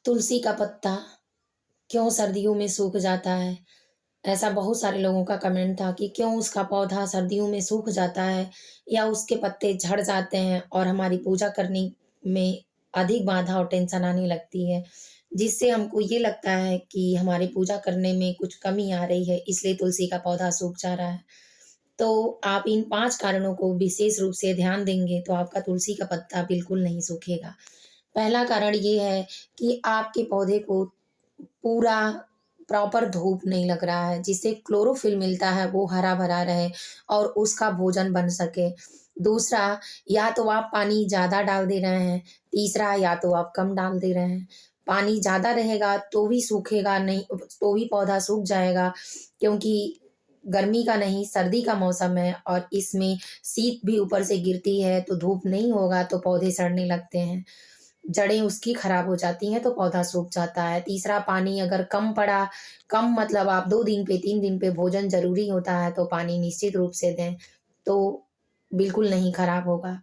तुलसी का पत्ता क्यों सर्दियों में सूख जाता है? ऐसा बहुत सारे लोगों का कमेंट था कि क्यों उसका पौधा सर्दियों में सूख जाता है या उसके पत्ते झड़ जाते हैं और हमारी पूजा करने में अधिक बाधा और टेंशन आने लगती है, जिससे हमको ये लगता है कि हमारी पूजा करने में कुछ कमी आ रही है, इसलिए तुलसी का पौधा सूख जा रहा है। तो आप इन 5 कारणों को विशेष रूप से ध्यान देंगे, तो आपका तुलसी का पत्ता बिल्कुल नहीं सूखेगा। पहला कारण ये है कि आपके पौधे को पूरा प्रॉपर धूप नहीं लग रहा है, जिससे क्लोरोफिल मिलता है वो हरा-भरा रहे और उसका भोजन बन सके। दूसरा, या तो आप पानी ज़्यादा डाल दे रहे हैं, तीसरा या तो आप कम डाल दे रहे हैं। पानी ज़्यादा रहेगा तो भी सूखेगा नहीं, तो भी पौधा सूख जाएगा, क्योंकि गर्मी का नहीं सर्दी का मौसम है और इसमें शीत भी ऊपर से गिरती है, तो धूप नहीं होगा तो पौधे सड़ने लगते हैं। जड़ें उसकी खराब हो जाती हैं तो पौधा सूख जाता है। तीसरा, पानी अगर कम पड़ा, कम मतलब आप 2 दिन पे 3 दिन पे भोजन ज़रूरी होता है तो पानी निश्चित रूप से दें, तो बिल्कुल नहीं खराब होगा।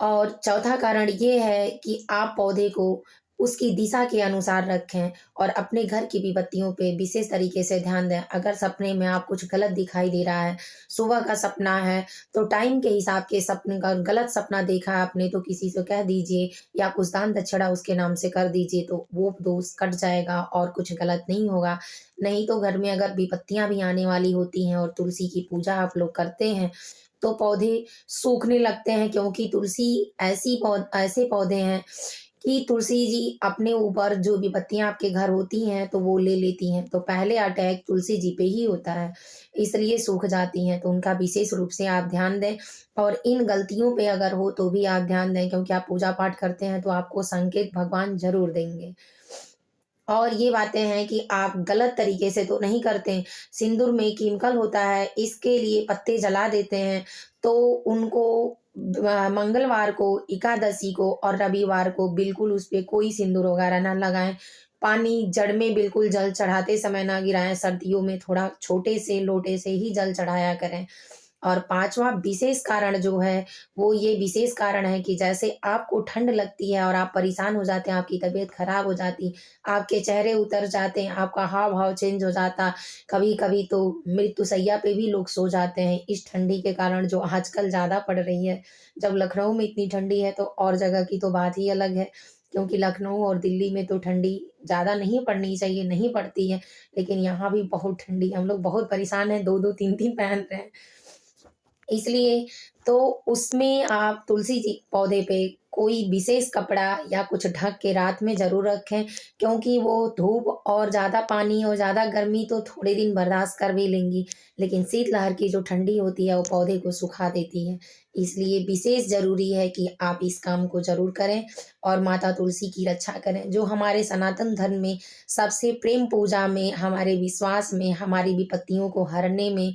और चौथा कारण ये है कि आप पौधे को उसकी दिशा के अनुसार रखें और अपने घर की विपत्तियों पे विशेष तरीके से ध्यान दें। अगर सपने में आप कुछ गलत दिखाई दे रहा है, सुबह का सपना है, तो टाइम के हिसाब के सपने का गलत सपना देखा है आपने तो किसी से कह दीजिए या कुछ दान दक्षिणा उसके नाम से कर दीजिए, तो वो दोष कट जाएगा और कुछ गलत नहीं होगा। नहीं तो घर में अगर विपत्तियाँ भी आने वाली होती हैं और तुलसी की पूजा आप लोग करते हैं, तो पौधे सूखने लगते हैं, क्योंकि तुलसी ऐसे पौधे हैं कि तुलसी जी अपने ऊपर जो विपत्तियाँ आपके घर होती हैं तो वो ले लेती हैं, तो पहले अटैक तुलसी जी पे ही होता है, इसलिए सूख जाती हैं। तो उनका विशेष रूप से आप ध्यान दें और इन गलतियों पे अगर हो तो भी आप ध्यान दें, क्योंकि आप पूजा पाठ करते हैं तो आपको संकेत भगवान ज़रूर देंगे। और ये बातें हैं कि आप गलत तरीके से तो नहीं करते। सिंदूर में केमिकल होता है, इसके लिए पत्ते जला देते हैं, तो उनको मंगलवार को, एकादशी को और रविवार को बिल्कुल उस पे कोई सिंदूर वगैरह ना लगाएँ। पानी जड़ में बिल्कुल जल चढ़ाते समय ना गिराएँ, सर्दियों में थोड़ा छोटे से लोटे से ही जल चढ़ाया करें। और 5वाँ विशेष कारण जो है, वो ये विशेष कारण है कि जैसे आपको ठंड लगती है और आप परेशान हो जाते हैं, आपकी तबीयत खराब हो जाती, आपके चेहरे उतर जाते हैं, आपका हाव-भाव चेंज हो जाता, कभी-कभी तो मृत्युशैया पे भी लोग सो जाते हैं, इस ठंडी के कारण जो आजकल ज़्यादा पड़ रही है। जब लखनऊ में इतनी ठंडी है, तो और जगह की तो बात ही अलग है, क्योंकि लखनऊ और दिल्ली में तो ठंडी ज़्यादा नहीं पड़नी चाहिए, नहीं पड़ती है, लेकिन यहाँ भी बहुत ठंडी है, हम लोग बहुत परेशान हैं, 2-2 3-3 पहन रहे हैं। इसलिए तो उसमें आप तुलसी जी पौधे पे कोई विशेष कपड़ा या कुछ ढक के रात में ज़रूर रखें, क्योंकि वो धूप और ज़्यादा पानी और ज़्यादा गर्मी तो थोड़े दिन बर्दाश्त कर भी लेंगी, लेकिन शीतलहर की जो ठंडी होती है वो पौधे को सुखा देती है। इसलिए विशेष ज़रूरी है कि आप इस काम को ज़रूर करें और माता तुलसी की रक्षा करें, जो हमारे सनातन धर्म में सबसे प्रेम पूजा में, हमारे विश्वास में, हमारी विपत्तियों को हरने में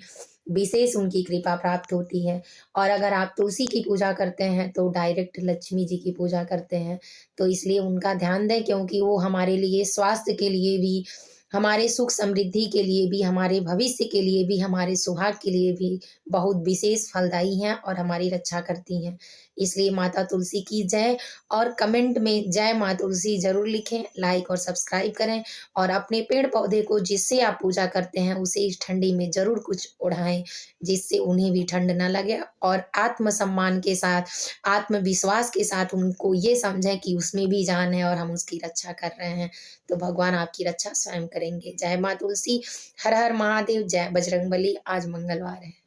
विशेष उनकी कृपा प्राप्त होती है। और अगर आप तुलसी की पूजा करते हैं तो डायरेक्ट लक्ष्मी जी की पूजा करते हैं, तो इसलिए उनका ध्यान दें, क्योंकि वो हमारे लिए स्वास्थ्य के लिए भी, हमारे सुख समृद्धि के लिए भी, हमारे भविष्य के लिए भी, हमारे सुहाग के लिए भी बहुत विशेष फलदायी हैं और हमारी रक्षा करती हैं। इसलिए माता तुलसी की जय और कमेंट में जय माँ तुलसी ज़रूर लिखें, लाइक और सब्सक्राइब करें और अपने पेड़-पौधे को जिससे आप पूजा करते हैं उसे इस ठंडी में ज़रूर कुछ ओढ़ाएँ, जिससे उन्हें भी ठंड ना लगे और आत्मसम्मान के साथ, आत्मविश्वास के साथ उनको ये समझें कि उसमें भी जान है और हम उसकी रक्षा कर रहे हैं। तो भगवान आपकी रक्षा स्वयं करेंगे। जय माँ तुलसी, हर हर महादेव, जय बजरंगबली। आज मंगलवार है।